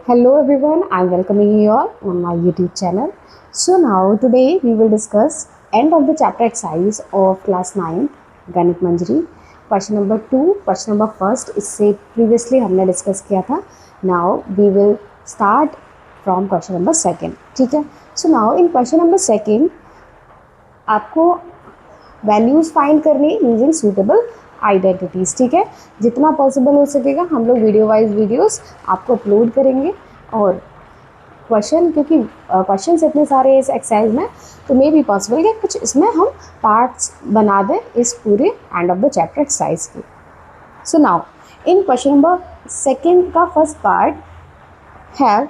Hello everyone, I'm welcoming you all on my YouTube channel. So now today we will discuss end of the chapter exercise of class 9 Ganit Manjari question number 2 question number first इससे previously हमने discuss किया था. Now we will start from question number second. ठीक है. So now in question number second आपको values find करनी using suitable identities. ठीक है. जितना पॉसिबल हो सकेगा हम लोग वीडियो वाइज वीडियोस आपको अपलोड करेंगे. और क्वेश्चन क्योंकि क्वेश्चंस इतने सारे इस एक्सरसाइज में तो मे बी पॉसिबल कि कुछ इसमें हम पार्ट्स बना दें इस पूरे end of the chapter exercise की. So now in question number second का फर्स्ट पार्ट है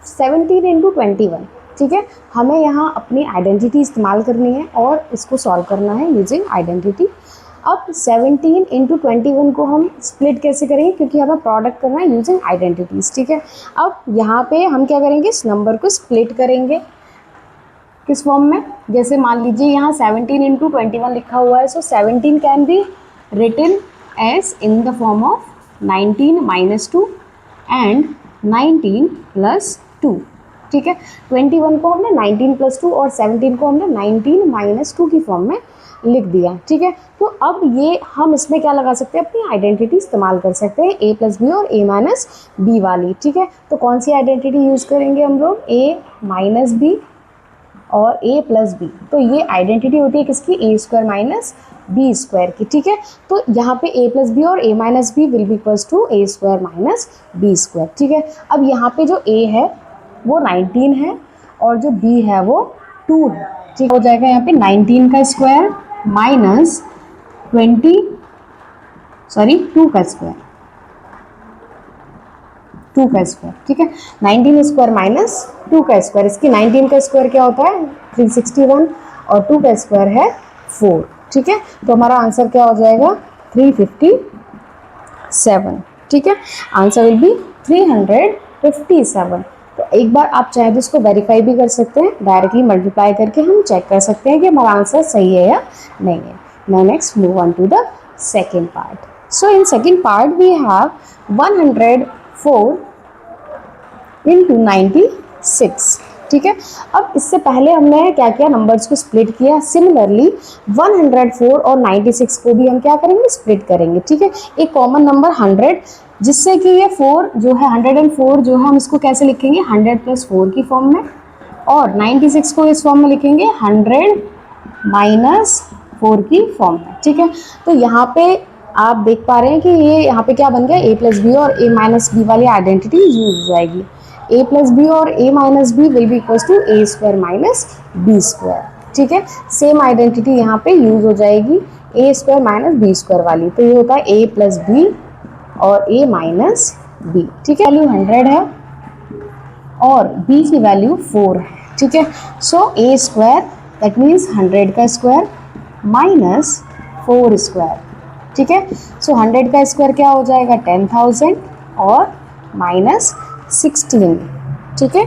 17 इंटू 21. ठीक है. हमें यहाँ अपनी आइडेंटिटी इस्तेमाल करनी है और इसको सॉल्व करना है यूजिंग आइडेंटिटी. अब 17 इंटू 21 को हम स्प्लिट कैसे करेंगे क्योंकि हमें प्रोडक्ट करना है यूजिंग आइडेंटिटीज़. ठीक है. अब यहाँ पे हम क्या करेंगे, इस नंबर को स्प्लिट करेंगे किस फॉर्म में. जैसे मान लीजिए यहाँ 17 इंटू 21 लिखा हुआ है. So 17 can be written as in the form of 19 minus 2 and 19 plus 2. ठीक है. 21 को हमने 19 प्लस 2 और 17 को हमने 19 माइनस 2 की फॉर्म में लिख दिया. ठीक है. तो अब ये हम इसमें क्या लगा सकते हैं, अपनी आइडेंटिटी इस्तेमाल कर सकते हैं a प्लस बी और a माइनस बी वाली. ठीक है. तो कौन सी आइडेंटिटी यूज़ करेंगे हम लोग, a माइनस बी और a प्लस बी. तो ये आइडेंटिटी होती है किसकी, a square minus B square की. ठीक है. तो यहाँ पे a प्लस बी और a minus B will be equals to a square minus B square. ठीक है. अब यहाँ पे जो a है वो 19 है और जो b है वो 2 है. ठीक हो जाएगा यहाँ पे 19 का स्क्वायर माइनस 2 का स्क्वायर, 2 का स्क्वायर. ठीक है. 19 स्क्वायर माइनस 2 का स्क्वायर. इसकी 19 का स्क्वायर क्या होता है 361 और 2 का स्क्वायर है 4. ठीक है. तो हमारा आंसर क्या हो जाएगा 357. ठीक है. Answer will B 357. तो एक बार आप चाहे तो इसको वेरीफाई भी कर सकते हैं, डायरेक्टली मल्टीप्लाई करके हम चेक कर सकते हैं कि हमारा आंसर सही है या नहीं है. Now next move on to the second part. So in second part we have 104 into 96. ठीक है. अब इससे पहले हमने क्या किया, नंबर्स को स्प्लिट किया. सिमिलरली 104 और 96 को भी हम क्या करेंगे, स्प्लिट करेंगे. ठीक है. एक कॉमन नंबर 100, जिससे कि ये 4 जो है 104 जो है हम इसको कैसे लिखेंगे 100 प्लस 4 की फॉर्म में, और 96 को इस फॉर्म में लिखेंगे 100 माइनस 4 की फॉर्म में. ठीक है. तो यहाँ पे आप देख पा रहे हैं कि ये यहाँ पे क्या बन गया, a प्लस बी और a माइनस बी वाली आइडेंटिटी यूज हो जाएगी. a प्लस बी और a minus B will be equals to a square minus B square. ठीक है. सेम आइडेंटिटी यहाँ पे यूज हो जाएगी a square minus B square वाली. तो ये होता है a प्लस बी और a माइनस बी. ठीक है. वैल्यू 100 है और b की वैल्यू 4 है. ठीक है. So a square that means 100 का स्क्वायर माइनस 4 स्क्वायर. ठीक है. सो 100 का स्क्वायर क्या हो जाएगा 10,000 और माइनस 16. ठीक है.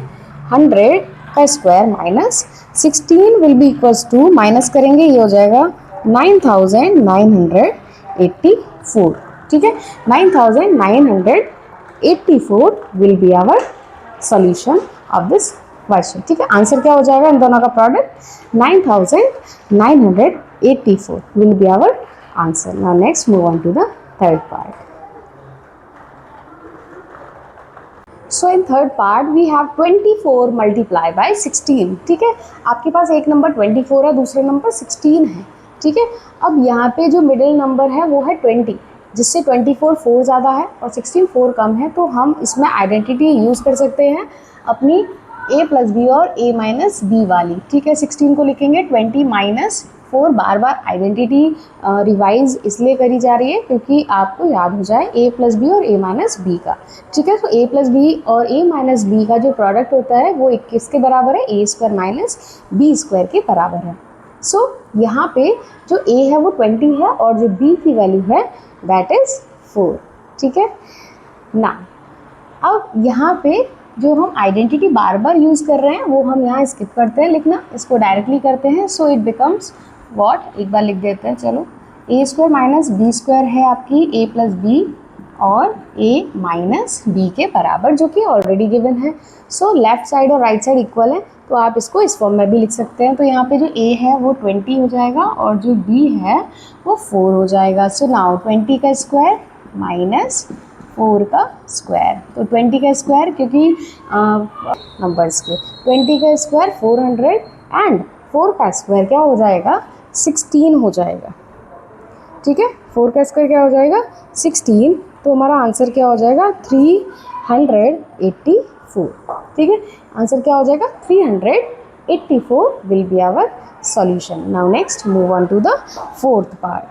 100 का square minus 16 will be equals to, minus करेंगे ये हो जाएगा 9,984. ठीक है. 9,984 will be our solution of this question. ठीक है. आंसर क्या हो जाएगा इन दोनों का product 9,984 will be our answer. Now next move on to the third part. So in third part we have 24 multiply by 16. ठीक है. आपके पास एक नंबर 24 है, दूसरा नंबर 16 है. ठीक है. अब यहाँ पे जो मिडिल नंबर है वो है 20, जिससे 24 4 ज़्यादा है और 16 4 कम है. तो हम इसमें आइडेंटिटी यूज़ कर सकते हैं अपनी a प्लस बी और a माइनस बी वाली. ठीक है. 16 को लिखेंगे 20 माइनस 4. बार बार आइडेंटिटी रिवाइज इसलिए करी जा रही है क्योंकि आपको याद हो जाए a प्लस बी और a माइनस बी का. ठीक है. तो a प्लस बी और a माइनस बी का जो प्रोडक्ट होता है वो 21 के बराबर है, a square minus B square के बराबर है. सो यहाँ पे जो a है वो 20 है और जो b की वैल्यू है दैट इज़ 4. ठीक है ना. अब यहाँ पे जो हम आइडेंटिटी बार बार यूज़ कर रहे हैं वो हम यहाँ स्किप करते हैं लिखना, इसको डायरेक्टली करते हैं. सो इट बिकम्स वॉट, एक बार लिख देते हैं. चलो a square minus B square है आपकी a प्लस बी और a माइनस बी के बराबर, जो कि ऑलरेडी गिवन है। सो लेफ्ट साइड और राइट साइड इक्वल है, तो आप इसको इस फॉर्म में भी लिख सकते हैं। तो यहाँ पे जो a है वो 20 हो जाएगा और जो b है वो 4 हो जाएगा। सो नाउ 20 का स्क्वायर माइनस 4 का स्क्वायर, तो 20 का स्क्वायर क्योंकि नंबर्स के 20 का स्क्वायर 400 एंड 4 का स्क्वायर क्या हो जाएगा 16 हो जाएगा। ठीक है, 4 का स्क्वायर क्या हो जाएगा 16, तो हमारा आंसर क्या हो जाएगा 384। ठीक है, आंसर क्या हो जाएगा 384 will be our solution. Now next move on to the fourth part.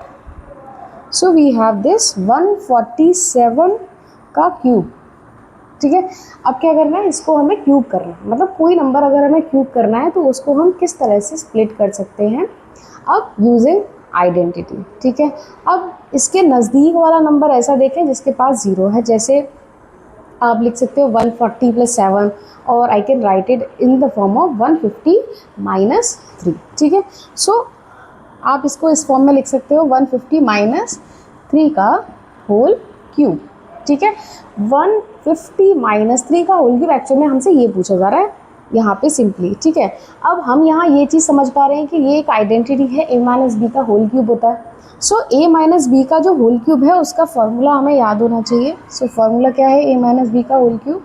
So we have this 147 का क्यूब। ठीक है, अब क्या करना है, इसको हमें क्यूब करना है, मतलब कोई नंबर अगर हमें क्यूब करना है तो उसको हम किस तरह से स्प्लिट कर सकते हैं, अब यूजिंग आइडेंटिटी। ठीक है, अब इसके नज़दीक वाला नंबर ऐसा देखें जिसके पास 0 है, जैसे आप लिख सकते हो 140 + 7 और I can write it in the form of 150 - 3। ठीक है, सो आप इसको इस फॉर्म में लिख सकते हो 150 - 3 का होल क्यूब। ठीक है, 150 - 3 का होल क्यूब एक्चुअल में हमसे ये पूछा जा रहा है यहाँ पे सिंपली। ठीक है, अब हम यहाँ ये चीज़ समझ पा रहे हैं कि ये एक आइडेंटिटी है, a - b का होल क्यूब होता है। सो a - b का जो होल क्यूब है उसका फॉर्मूला हमें याद होना चाहिए। सो फॉर्मूला क्या है a - b का होल क्यूब,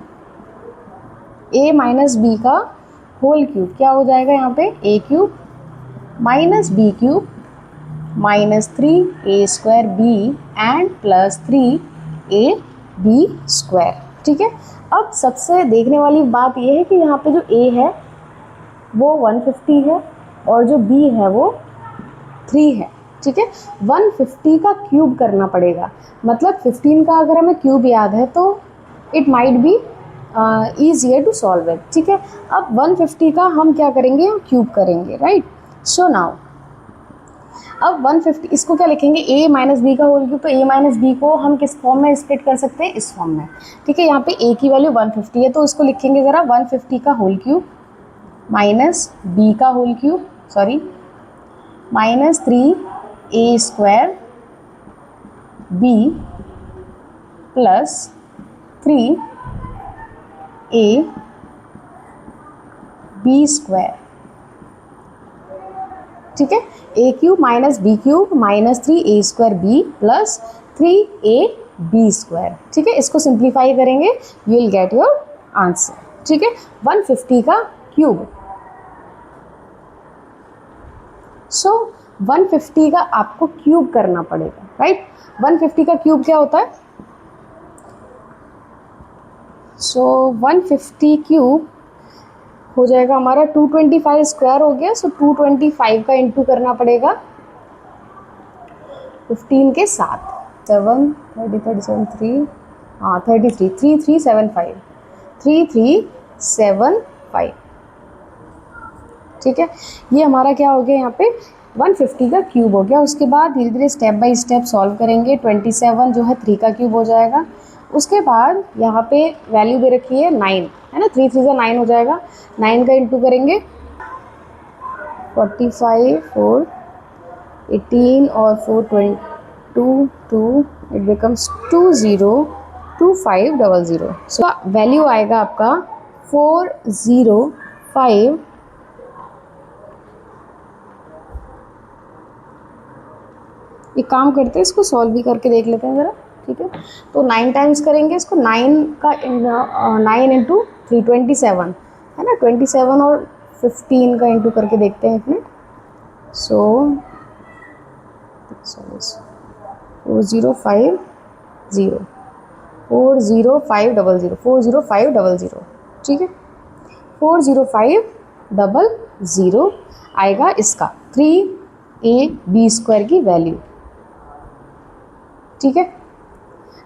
a - b का होल क्यूब क्या हो जाएगा यहाँ पे a cube minus b cube minus 3a² b and plus 3ab square. ठीक है, अब सबसे देखने वाली बात यह है कि यहाँ पे जो a है वो 150 है और जो b है वो 3 है। ठीक है, 150 का क्यूब करना पड़ेगा, मतलब 15 का अगर हमें क्यूब याद है तो it might be easier to solve it. ठीक है, अब 150 का हम क्या करेंगे, क्यूब करेंगे, राइट। सो नाउ अब 150 इसको क्या लिखेंगे a - b का होल क्यूब, तो a - b को हम किस फॉर्म में स्प्लिट कर सकते हैं, इस फॉर्म में। ठीक है, यहाँ पे a की वैल्यू 150 है तो इसको लिखेंगे ज़रा 150 का होल क्यूब माइनस b का whole cube, sorry minus 3a² b plus 3ab square. ठीक है, a cube minus b cube minus 3a² b plus 3ab square. ठीक है, इसको सिंप्लीफाई करेंगे you will get your answer. ठीक है, 150 का क्यूब। सो 150 का आपको क्यूब करना पड़ेगा, राइट। 150 का क्यूब क्या होता है, सो 150 क्यूब हो जाएगा हमारा 225 स्क्वायर हो गया। सो 225 का इंटू करना पड़ेगा 15 के साथ, 7 30 37 3 हाँ 33 3375 3375। ठीक है, ये हमारा क्या हो गया यहाँ पे 150 का क्यूब हो गया। उसके बाद धीरे धीरे स्टेप बाय स्टेप सॉल्व करेंगे। 27 जो है 3 का क्यूब हो जाएगा। उसके बाद यहाँ पे वैल्यू दे रखी है 9 है ना, 3 3 से 9 हो जाएगा। 9 का इंटू करेंगे 45 4 18 और 4 22 2 इट बिकम्स 202500। सो वैल्यू आएगा आपका 405। एक काम करते हैं, इसको सॉल्व भी करके देख लेते हैं ज़रा। ठीक है, तो 9 टाइम्स करेंगे इसको, 9 का 9 इंटू 3 27 है ना, 27 और 15 का इंटू करके देखते हैं इसमें। सो 4050 40500 40500। ठीक है, 40500 आएगा इसका 3ab स्क्वायर की वैल्यू। ठीक है,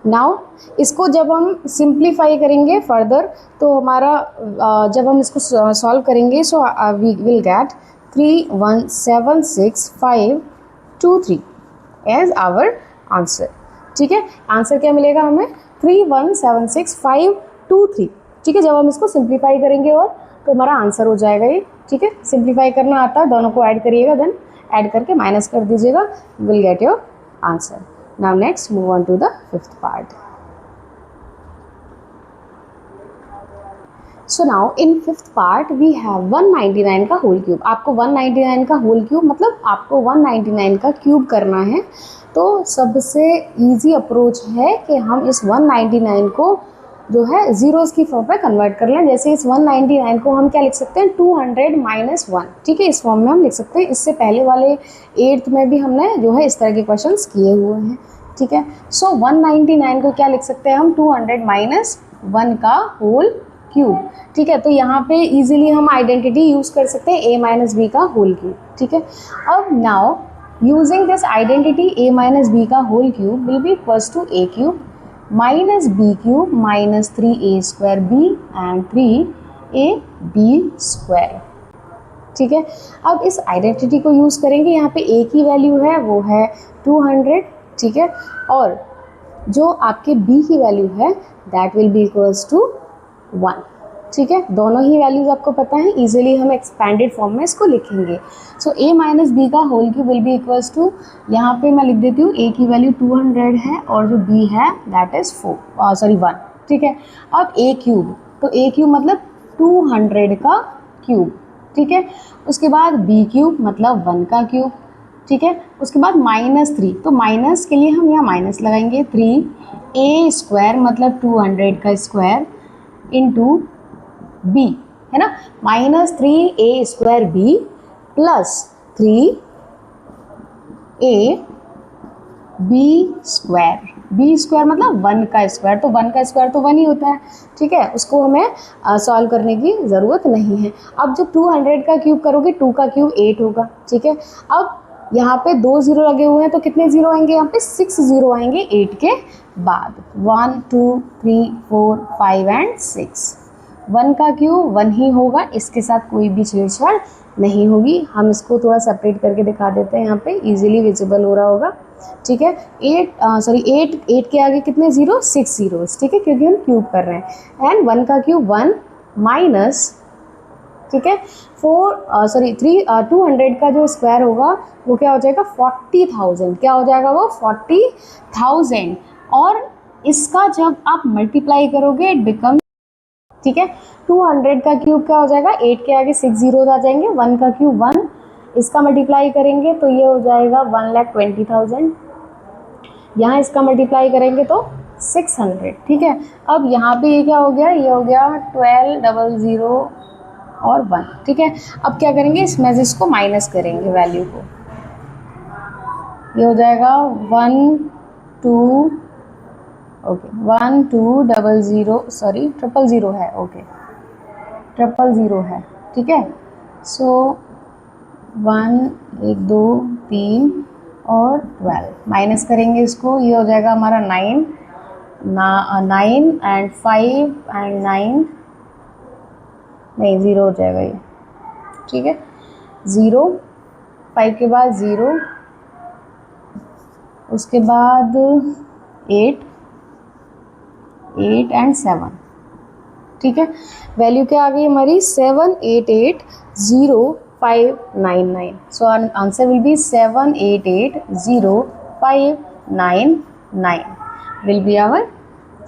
नाउ इसको जब हम सिंप्लीफाई करेंगे फर्दर तो हमारा जब हम इसको सॉल्व करेंगे so we will get 3176523 as our answer. ठीक है, आंसर क्या मिलेगा हमें 3176523। ठीक है, जब हम इसको सिंप्लीफाई करेंगे और तो हमारा आंसर हो जाएगा ये। ठीक है, सिंप्लीफाई करना आता है, दोनों को ऐड करिएगा, देन ऐड करके माइनस कर दीजिएगा, will get your answer. Now next move on to the fifth part. So now in fifth part we have 199 का होल क्यूब। आपको 199 का होल क्यूब मतलब आपको 199 का क्यूब करना है। तो सबसे इजी अप्रोच है कि हम इस 199 को जो है ज़ीरोज़ की फॉर्म में कन्वर्ट कर लें। जैसे इस 199 को हम क्या लिख सकते हैं, 200 माइनस 1, ठीक है, इस फॉर्म में हम लिख सकते हैं। इससे पहले वाले 8th में भी हमने जो है इस तरह के क्वेश्चंस किए हुए हैं, ठीक है। सो 199 को क्या लिख सकते हैं हम, 200 माइनस 1 का होल क्यूब, ठीक है। तो यहाँ पे इजीली हम आइडेंटिटी यूज़ कर सकते हैं a माइनस बी का होल क्यूब, ठीक है। अब now using this identity a minus B का whole cube will be equals to a cube minus B cube minus 3a square b and 3ab square, ठीक है। अब इस आइडेंटिटी को यूज़ करेंगे। यहाँ पे a की वैल्यू है वो है 200, ठीक है, और जो आपके b की वैल्यू है that will be equals to 1, ठीक है। दोनों ही वैल्यूज आपको पता है, इजीली हम एक्सपैंडेड फॉर्म में इसको लिखेंगे। सो a माइनस बी का whole cube will be equals to, यहाँ पे मैं लिख देती हूँ a की वैल्यू 200 है और जो b है दैट इज़ 1, ठीक है। अब a क्यूब, तो a क्यूब मतलब 200 का क्यूब, ठीक है। उसके बाद b क्यूब मतलब 1 का क्यूब, ठीक है। उसके बाद माइनस 3, तो माइनस के लिए हम यहाँ माइनस लगाएंगे, 3a स्क्वायर मतलब 200 का स्क्वायर इंटू बी, है ना, minus 3a square B plus 3a B square, B square मतलब 1 का स्क्वायर, तो 1 का स्क्वायर तो 1 ही होता है, ठीक है। उसको हमें सॉल्व करने की ज़रूरत नहीं है। अब जब 200 का क्यूब करोगे 2 का क्यूब 8 होगा, ठीक है। अब यहाँ पे 2 ज़ीरो लगे हुए हैं तो कितने ज़ीरो आएंगे, यहाँ पे 6 ज़ीरो आएंगे 8 के बाद, 1 2 3 4 5 एंड 6। 1 का क्यूब 1 ही होगा, इसके साथ कोई भी छेड़छाड़ नहीं होगी। हम इसको थोड़ा सेपरेट करके दिखा देते हैं, यहाँ पे इजीली विजिबल हो रहा होगा, ठीक है। 8 के आगे कितने ज़ीरो, 6 ज़ीरोज़, ठीक है, क्योंकि हम क्यूब कर रहे हैं। एंड 1 का क्यूब 1 माइनस, ठीक है, 200 का जो स्क्वायर होगा वो क्या हो जाएगा 40,000, क्या हो जाएगा वो 40,000, और इसका जब आप मल्टीप्लाई करोगे इट बिकम, ठीक है। 200 का क्यूब क्या हो जाएगा, 8 के आगे 6 ज़ीरोज़ आ जाएंगे, 1 का क्यूब 1, इसका मल्टीप्लाई करेंगे तो ये हो जाएगा 1,20,000, यहाँ इसका मल्टीप्लाई करेंगे तो 600, ठीक है। अब यहाँ पे ये क्या हो गया, ये हो गया 1200 और 1, ठीक है। अब क्या करेंगे, इस में से इसको माइनस करेंगे वैल्यू को, ये हो जाएगा 1 2 ओके 1 2 0 सॉरी 000 है, ओके 000 है, ठीक है। सो 1 1 2 3 और 12 माइनस करेंगे इसको, ये हो जाएगा हमारा 9 एंड 5 एंड 9 नहीं 0 हो जाएगा ये, ठीक है। 0 5 के बाद 0, उसके बाद 8 एंड 7, ठीक है। वैल्यू क्या आ गई हमारी 7880599। So answer will be 7880599 will be our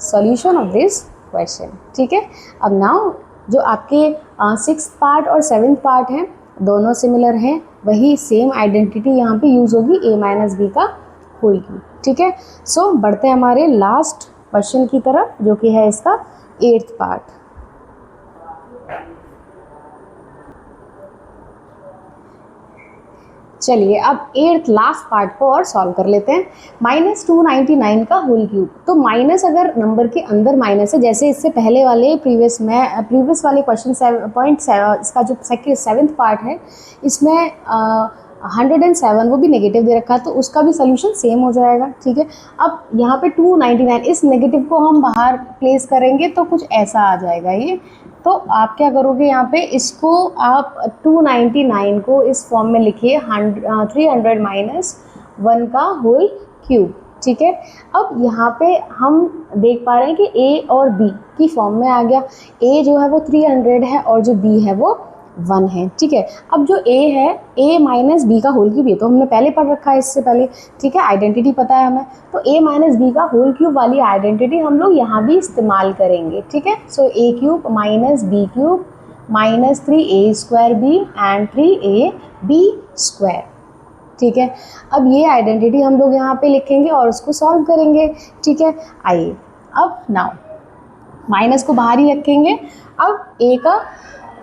solution of this question, ठीक है। अब नाउ जो आपके 6th पार्ट और 7th पार्ट हैं दोनों सिमिलर हैं, वही सेम आइडेंटिटी यहाँ पे यूज़ होगी a माइनस बी का होल क्यूब, ठीक है। सो बढ़ते हैं हमारे लास्ट क्वेश्चन की तरफ जो कि है इसका 8th पार्ट। चलिए अब 8th लास्ट पार्ट को और सॉल्व कर लेते हैं। -299 का होल क्यूब, तो माइनस अगर नंबर के अंदर माइनस है, जैसे इससे पहले वाले प्रीवियस वाले क्वेश्चन 7.7 इसका जो 7th पार्ट है इसमें 107 वो भी नेगेटिव दे रखा है, तो उसका भी सोल्यूशन सेम हो जाएगा, ठीक है। अब यहाँ पे 299 इस नेगेटिव को हम बाहर प्लेस करेंगे तो कुछ ऐसा आ जाएगा ये, तो आप क्या करोगे यहाँ पे इसको आप 299 को इस फॉर्म में लिखिए 300 माइनस 1 का होल क्यूब, ठीक है। अब यहाँ पे हम देख पा रहे हैं कि a और b की फॉर्म में आ गया, a जो है वो 300 है और जो b है वो 1 है, ठीक है। अब जो a है, a माइनस बी का होल क्यूब, ये तो हमने पहले पढ़ रखा है इससे पहले, ठीक है, आइडेंटिटी पता है हमें। तो a माइनस बी का होल क्यूब वाली आइडेंटिटी हम लोग यहाँ भी इस्तेमाल करेंगे, ठीक है। So a cube minus B cube minus 3a² b and 3ab square, ठीक है। अब ये आइडेंटिटी हम लोग यहाँ पे लिखेंगे और उसको सॉल्व करेंगे, ठीक है। आइए अब नाउ माइनस को बाहर ही रखेंगे। अब a का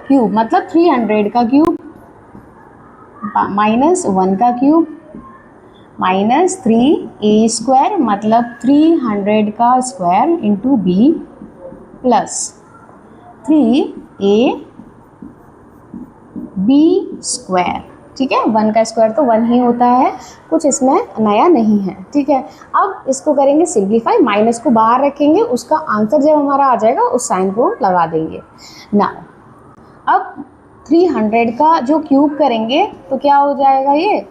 क्यूब मतलब 300 का क्यूब माइनस 1 का क्यूब माइनस 3a² मतलब 300 का square into b plus 3ab square, ठीक है। 1 का स्क्वायर तो 1 ही होता है, कुछ इसमें नया नहीं है, ठीक है। अब इसको करेंगे सिंप्लीफाई, माइनस को बाहर रखेंगे, उसका आंसर जब हमारा आ जाएगा उस साइन को लगा देंगे ना। अब 300 का जो क्यूब करेंगे तो क्या हो जाएगा ये,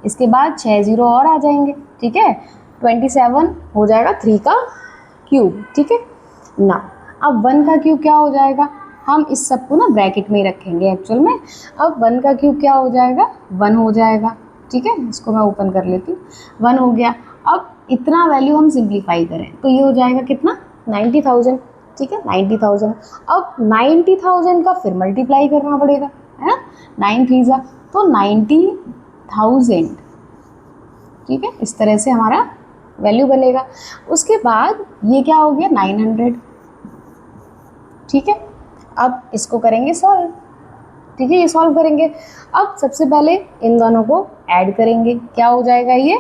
इसके बाद 6 जीरो और आ जाएंगे, ठीक है। 27 हो जाएगा 3 का क्यूब, ठीक है ना। अब 1 का क्यूब क्या हो जाएगा, हम इस सब को ना ब्रैकेट में ही रखेंगे एक्चुअल में। अब 1 का क्यूब क्या हो जाएगा, 1 हो जाएगा, ठीक है। इसको मैं ओपन कर लेती हूँ, 1 हो गया। अब इतना वैल्यू हम सिंप्लीफाई करें तो ये हो जाएगा कितना, 90,000, ठीक है, 90,000। अब 90,000 का फिर मल्टीप्लाई करना पड़ेगा, है ना, 9 3 जा तो 90,000, ठीक है। इस तरह से हमारा वैल्यू बनेगा। उसके बाद ये क्या हो गया 900, ठीक है। अब इसको करेंगे सॉल्व, ठीक है, ये सॉल्व करेंगे। अब सबसे पहले इन दोनों को ऐड करेंगे, क्या हो जाएगा ये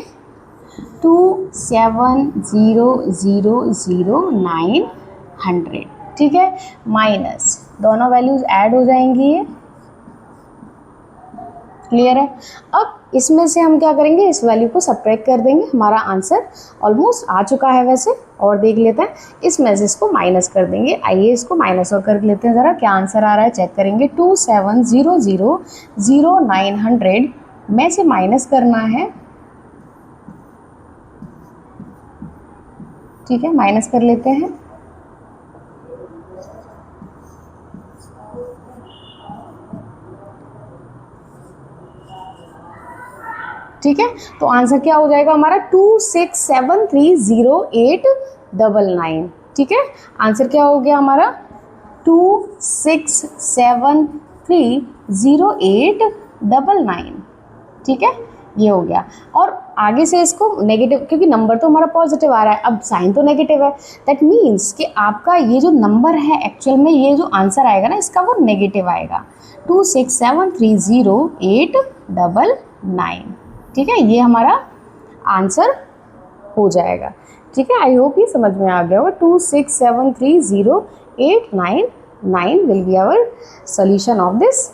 270,00900, ठीक है, माइनस दोनों वैल्यूज ऐड हो जाएंगी, ये क्लियर है। अब इसमें से हम क्या करेंगे, इस वैल्यू को सब्ट्रैक्ट कर देंगे, हमारा आंसर ऑलमोस्ट आ चुका है वैसे, और देख लेते हैं इसमें से इसको माइनस कर देंगे। आइए इसको माइनस और कर लेते हैं, ज़रा क्या आंसर आ रहा है चेक करेंगे। 270,00900 में से माइनस करना है, ठीक है, माइनस कर लेते हैं। ठीक है, तो आंसर क्या हो जाएगा हमारा 26730,899, ठीक है। आंसर क्या हो गया हमारा 26730,899, ठीक है, ये हो गया। और आगे से इसको नेगेटिव, क्योंकि नंबर तो हमारा पॉजिटिव आ रहा है, अब साइन तो नेगेटिव है, दैट मीन्स कि आपका ये जो नंबर है एक्चुअल में ये जो आंसर आएगा ना इसका वो नेगेटिव आएगा, 26730,899, ठीक है, ये हमारा आंसर हो जाएगा, ठीक है। आई होप ये समझ में आ गया होगा। 26730,899 will be our solution of this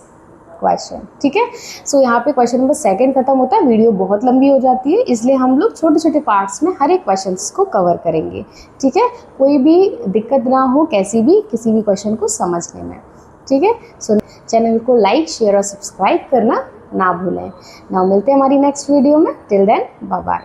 question, ठीक है। सो यहाँ पे क्वेश्चन नंबर 2 खत्म होता है। वीडियो बहुत लंबी हो जाती है, इसलिए हम लोग छोटे छोटे पार्ट्स में हर एक क्वेश्चन को कवर करेंगे, ठीक है। कोई भी दिक्कत ना हो कैसी भी किसी भी क्वेश्चन को समझने में, ठीक है। सो चैनल को लाइक शेयर और सब्सक्राइब करना ना भूलें। नाउ मिलते हैं हमारी नेक्स्ट वीडियो में, टिल देन बाय बाय।